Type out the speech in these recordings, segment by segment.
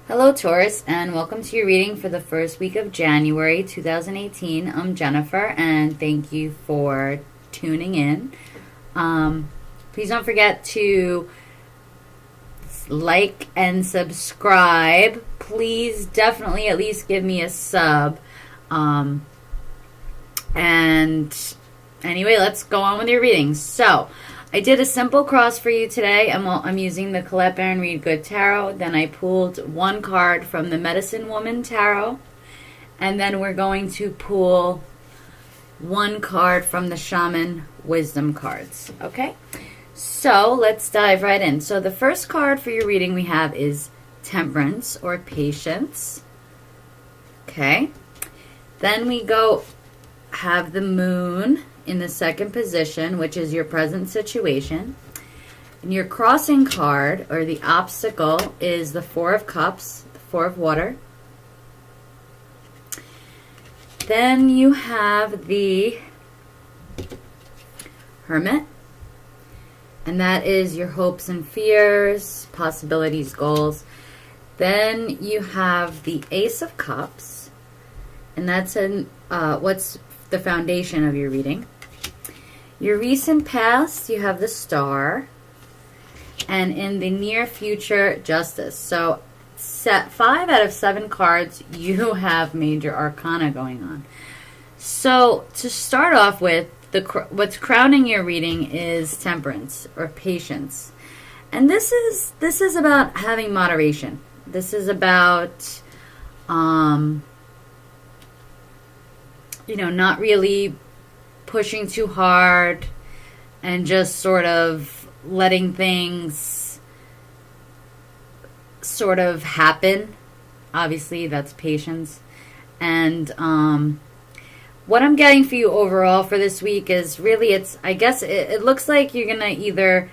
Hello, Taurus, and welcome to your reading for the first week of January 2018. I'm Jennifer, and thank you for tuning in. Please don't forget to like and subscribe. Please definitely at least give me a sub. And anyway, let's go on with your reading. So, I did a simple cross for you today. I'm using the Colette Baron Read Good Tarot. Then I pulled one card from the Medicine Woman Tarot. And then we're going to pull one card from the Shaman Wisdom cards. Okay? So let's dive right in. So the first card for your reading we have is Temperance or Patience. Okay? Then we have the Moon in the second position, which is your present situation. And your crossing card, or the obstacle, is the Four of Cups, the Four of Water. Then you have the Hermit. And that is your hopes and fears, possibilities, goals. Then you have the Ace of Cups. And that's what's the foundation of your reading. Your recent past, you have the Star. And in the near future, Justice. So 5 out of 7 cards, you have major arcana going on. So to start off with, what's crowning your reading is Temperance or Patience. And this is about having moderation. This is about not really pushing too hard and just sort of letting things sort of happen. Obviously, that's patience. And what I'm getting for you overall for this week is really, it looks like you're going to either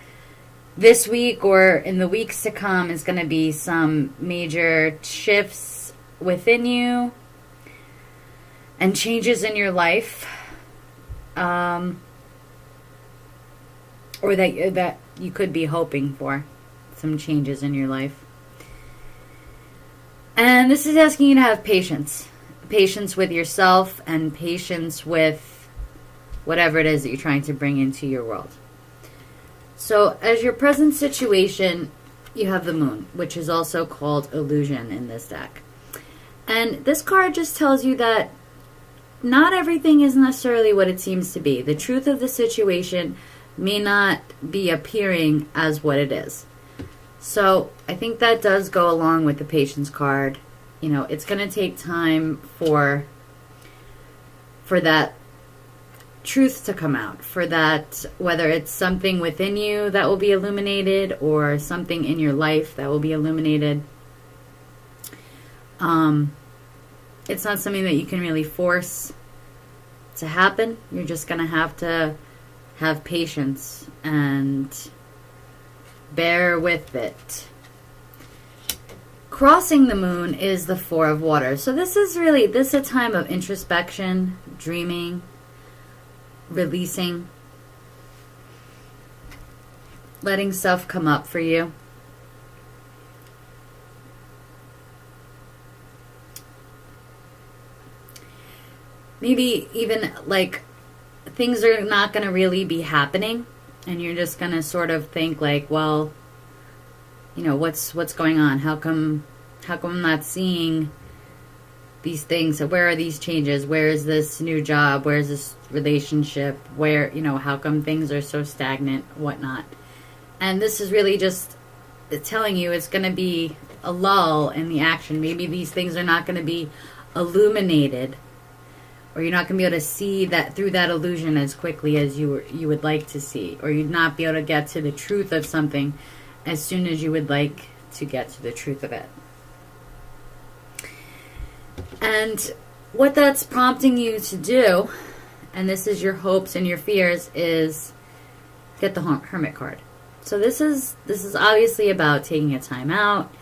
this week or in the weeks to come is going to be some major shifts within you and changes in your life. Or that you could be hoping for some changes in your life. And this is asking you to have patience. Patience with yourself and patience with whatever it is that you're trying to bring into your world. So as your present situation, you have the Moon, which is also called Illusion in this deck. And this card just tells you that not everything is necessarily what it seems to be. The truth of the situation may not be appearing as what it is. So I think that does go along with the Patience card. It's going to take time for that truth to come out, for that, whether it's something within you that will be illuminated or something in your life that will be illuminated. It's not something that you can really force to happen. You're just going to have patience and bear with it. Crossing the Moon is the Four of Water. So this is a time of introspection, dreaming, releasing, letting stuff come up for you. Maybe even like things are not going to really be happening, and you're just going to sort of think like, well, what's going on? How come I'm not seeing these things? Where are these changes? Where is this new job? Where is this relationship? Where, how come things are so stagnant, whatnot? And this is really just telling you it's going to be a lull in the action. Maybe these things are not going to be illuminated, or you're not going to be able to see that through that illusion as quickly as you would like to see, or you'd not be able to get to the truth of something as soon as you would like to get to the truth of it. And what that's prompting you to do, and this is your hopes and your fears, is get the Hermit card. So this is obviously about taking a time out.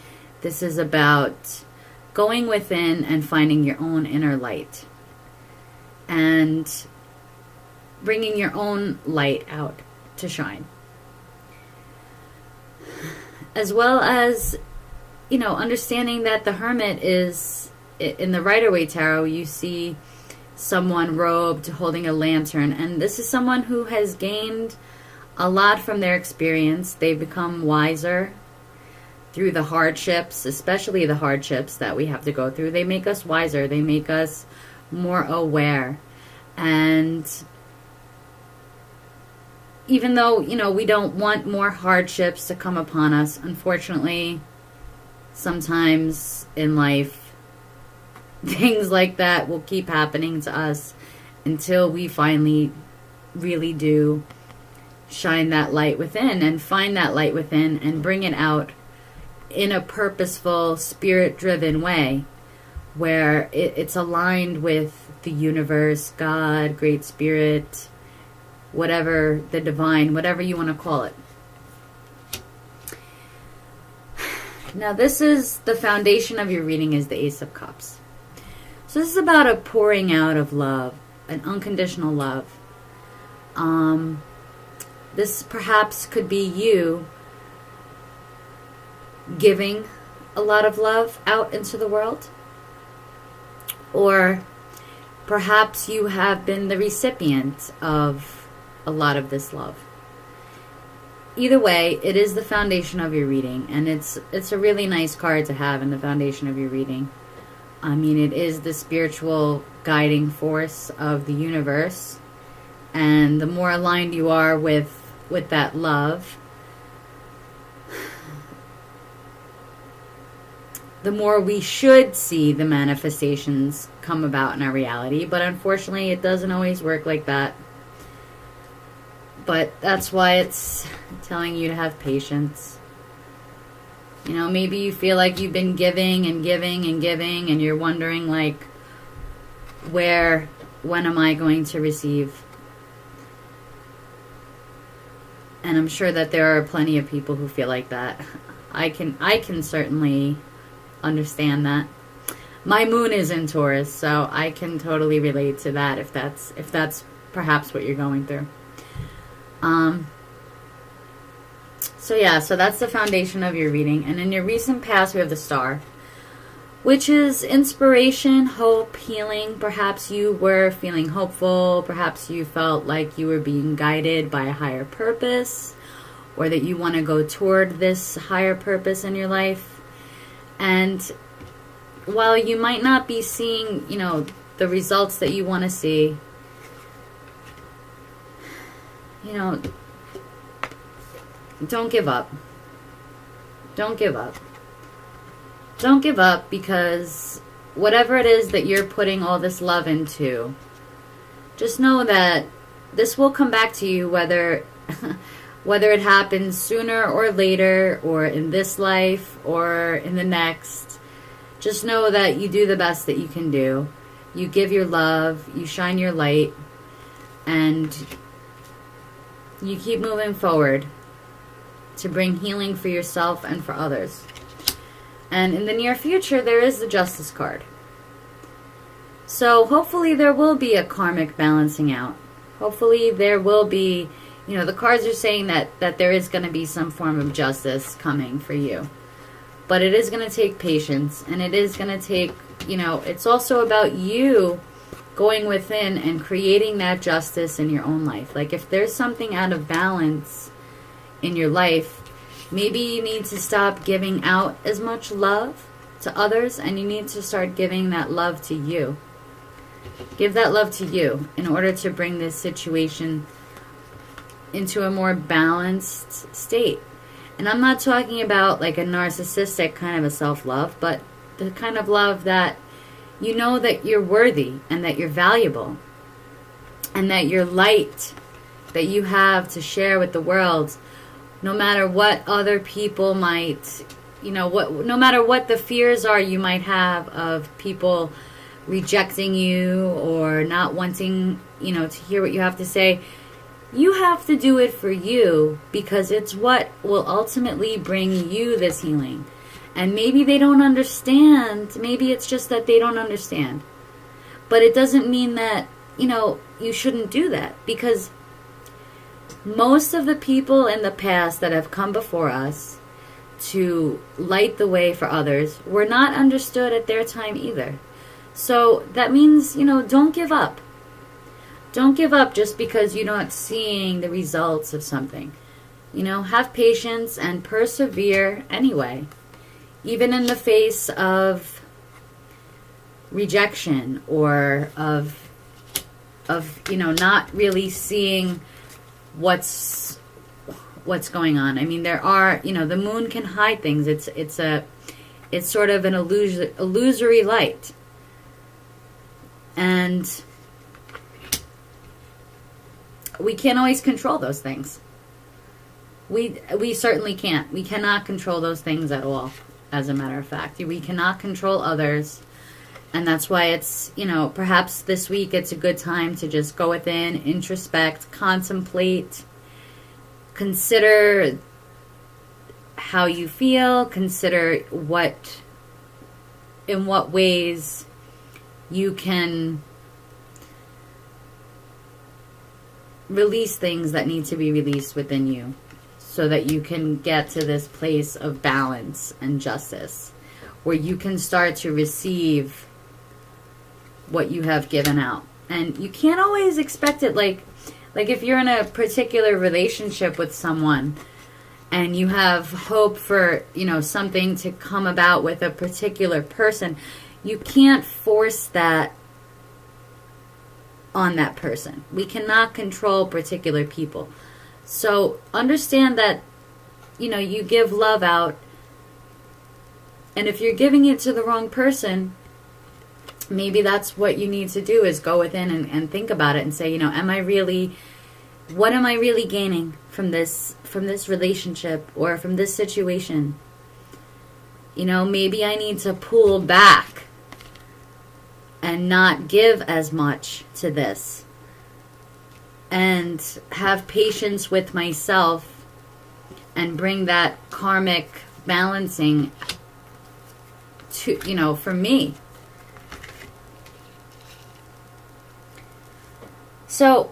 This is about going within and finding your own inner light and bringing your own light out to shine. As well as understanding that the Hermit is, in the Rider-Waite Tarot, you see someone robed holding a lantern. And this is someone who has gained a lot from their experience. They've become wiser through the hardships, especially the hardships that we have to go through. They make us wiser. They make us more aware. And even though, we don't want more hardships to come upon us, unfortunately, sometimes in life, things like that will keep happening to us until we finally really do shine that light within and find that light within and bring it out in a purposeful, spirit-driven way where it's aligned with the universe, God, Great Spirit, whatever, the divine, whatever you want to call it. Now, this is the foundation of your reading, is the Ace of Cups. So this is about a pouring out of love, an unconditional love. This perhaps could be you giving a lot of love out into the world. Or perhaps you have been the recipient of a lot of this love. Either way, it is the foundation of your reading, and it's a really nice card to have in the foundation of your reading. I mean, it is the spiritual guiding force of the universe, and the more aligned you are with that love, the more we should see the manifestations come about in our reality. But unfortunately, it doesn't always work like that. But that's why it's telling you to have patience. Maybe you feel like you've been giving and giving and giving, and you're wondering, like, when am I going to receive? And I'm sure that there are plenty of people who feel like that. I can certainly understand that. My moon is in Taurus, so I can totally relate to that if that's perhaps what you're going through. So that's the foundation of your reading. And in your recent past, we have the Star, which is inspiration, hope, healing. Perhaps you were feeling hopeful. Perhaps you felt like you were being guided by a higher purpose, or that you want to go toward this higher purpose in your life. And while you might not be seeing, the results that you want to see, don't give up. Don't give up. Don't give up, because whatever it is that you're putting all this love into, just know that this will come back to you, whether it happens sooner or later, or in this life or in the next. Just know that you do the best that you can do. You give your love, you shine your light, and you keep moving forward to bring healing for yourself and for others. And in the near future, there is the Justice card. So hopefully there will be a karmic balancing out. Hopefully there will be, the cards are saying that there is going to be some form of justice coming for you. But it is going to take patience, and it is going to take, it's also about you going within and creating that justice in your own life. Like, if there's something out of balance in your life, maybe you need to stop giving out as much love to others, and you need to start giving that love to you. Give that love to you in order to bring this situation into a more balanced state. And I'm not talking about like a narcissistic kind of a self-love, but the kind of love that you know that you're worthy and that you're valuable and that you're light that you have to share with the world, no matter what other people might, no matter what the fears are you might have of people rejecting you or not wanting, to hear what you have to say. You have to do it for you, because it's what will ultimately bring you this healing. And maybe they don't understand. Maybe it's just that they don't understand. But it doesn't mean that, you shouldn't do that. Because most of the people in the past that have come before us to light the way for others were not understood at their time either. So that means, don't give up. Don't give up just because you're not seeing the results of something. Have patience and persevere anyway. Even in the face of rejection or of not really seeing what's going on. I mean, there are, the moon can hide things. It's sort of an illusory light. And we can't always control those things. We certainly can't. We cannot control those things at all, as a matter of fact. We cannot control others. And that's why it's, perhaps this week it's a good time to just go within, introspect, contemplate, consider how you feel, consider in what ways you can release things that need to be released within you so that you can get to this place of balance and justice where you can start to receive what you have given out. And you can't always expect it, like if you're in a particular relationship with someone and you have hope for, something to come about with a particular person, you can't force that on that person. We cannot control particular people. So understand that, you give love out, and if you're giving it to the wrong person, maybe that's what you need to do, is go within and think about it and say, what am I really gaining from this relationship or from this situation? Maybe I need to pull back and not give as much to this and have patience with myself and bring that karmic balancing to, for me. So,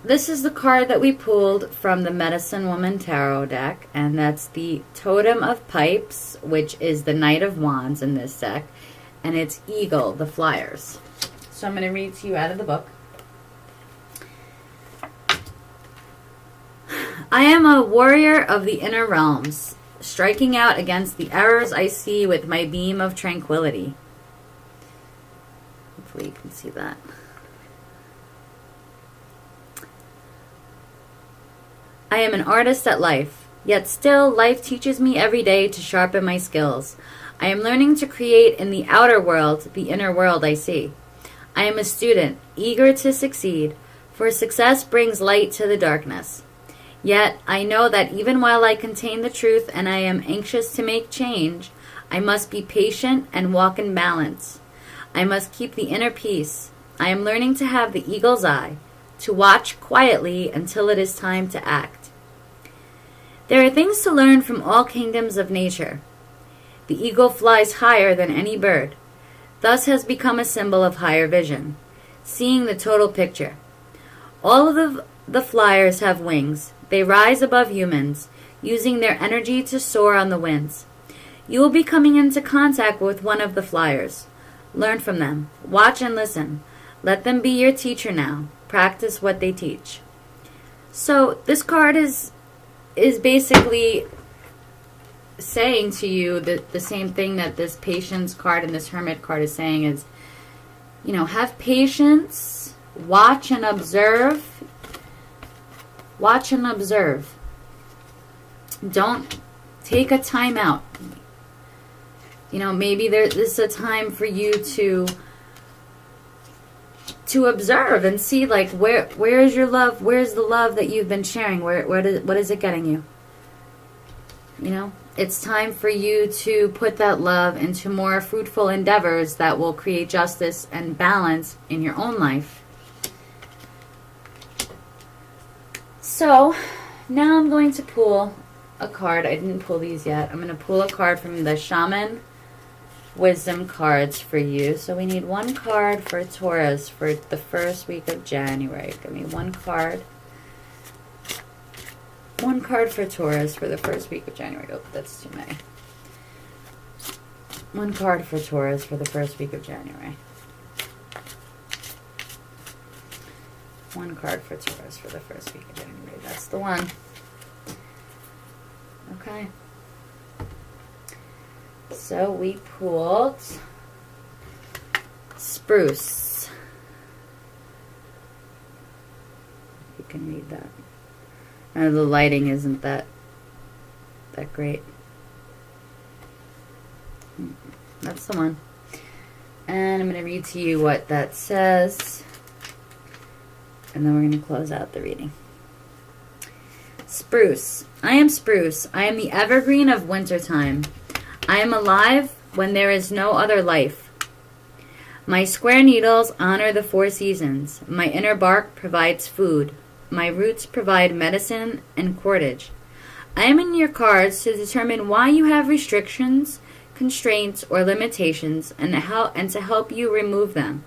this is the card that we pulled from the Medicine Woman Tarot deck, and that's the Totem of Pipes, which is the Knight of Wands in this deck, and it's Eagle, the Flyers. So I'm going to read to you out of the book. I am a warrior of the inner realms, striking out against the errors I see with my beam of tranquility. Hopefully you can see that. I am an artist at life, yet still life teaches me every day to sharpen my skills. I am learning to create in the outer world the inner world I see. I am a student, eager to succeed, for success brings light to the darkness. Yet I know that even while I contain the truth and I am anxious to make change, I must be patient and walk in balance. I must keep the inner peace. I am learning to have the eagle's eye, to watch quietly until it is time to act. There are things to learn from all kingdoms of nature. The eagle flies higher than any bird, thus has become a symbol of higher vision, seeing the total picture. All of the flyers have wings. They rise above humans, using their energy to soar on the winds. You will be coming into contact with one of the flyers. Learn from them. Watch and listen. Let them be your teacher now. Practice what they teach. So this card is basically saying to you that the same thing that this patience card and this hermit card is saying is, have patience, watch and observe. Watch and observe. Don't take a time out. Maybe this is a time for you to observe and see, like, where is your love? Where's the love that you've been sharing? What is it getting you? It's time for you to put that love into more fruitful endeavors that will create justice and balance in your own life. So, now I'm going to pull a card. I didn't pull these yet. I'm going to pull a card from the Shaman Wisdom cards for you. So we need one card for Taurus for the first week of January. Give me one card. One card for Taurus for the first week of January. Oh, that's too many. One card for Taurus for the first week of January. One card for Taurus for the first week of January. That's the one. Okay. So we pulled Spruce. You can read that. The lighting isn't that great. That's the one. And I'm going to read to you what that says. And then we're going to close out the reading. Spruce. I am spruce. I am the evergreen of wintertime. I am alive when there is no other life. My square needles honor the 4 seasons. My inner bark provides food. My roots provide medicine and cordage. I am in your cards to determine why you have restrictions, constraints, or limitations, and to help you remove them.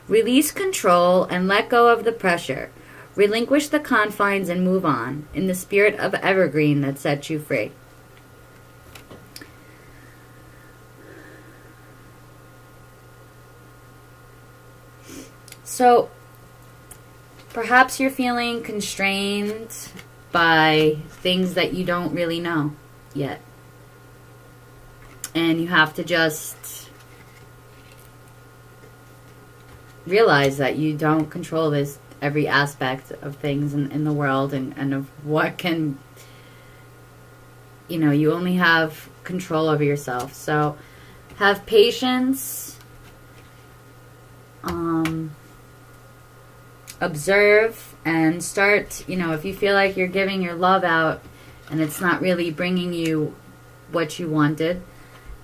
Release control and let go of the pressure. Relinquish the confines and move on, in the spirit of evergreen that sets you free. So, perhaps you're feeling constrained by things that you don't really know yet. And you have to just realize that you don't control every aspect of things in the world and of what can, you only have control over yourself. So have patience. Observe and start, if you feel like you're giving your love out and it's not really bringing you what you wanted,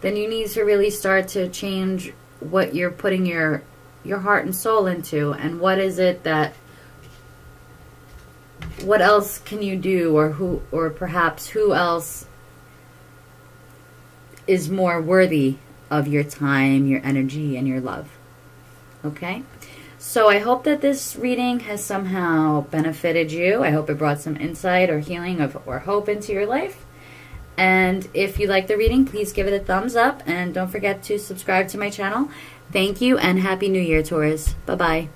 then you need to really start to change what you're putting your heart and soul into, and what is it that, what else can you do, or perhaps who else is more worthy of your time, your energy, and your love. Okay? So I hope that this reading has somehow benefited you. I hope it brought some insight or healing or hope into your life. And if you like the reading, please give it a thumbs up. And don't forget to subscribe to my channel. Thank you, and Happy New Year, Taurus. Bye-bye.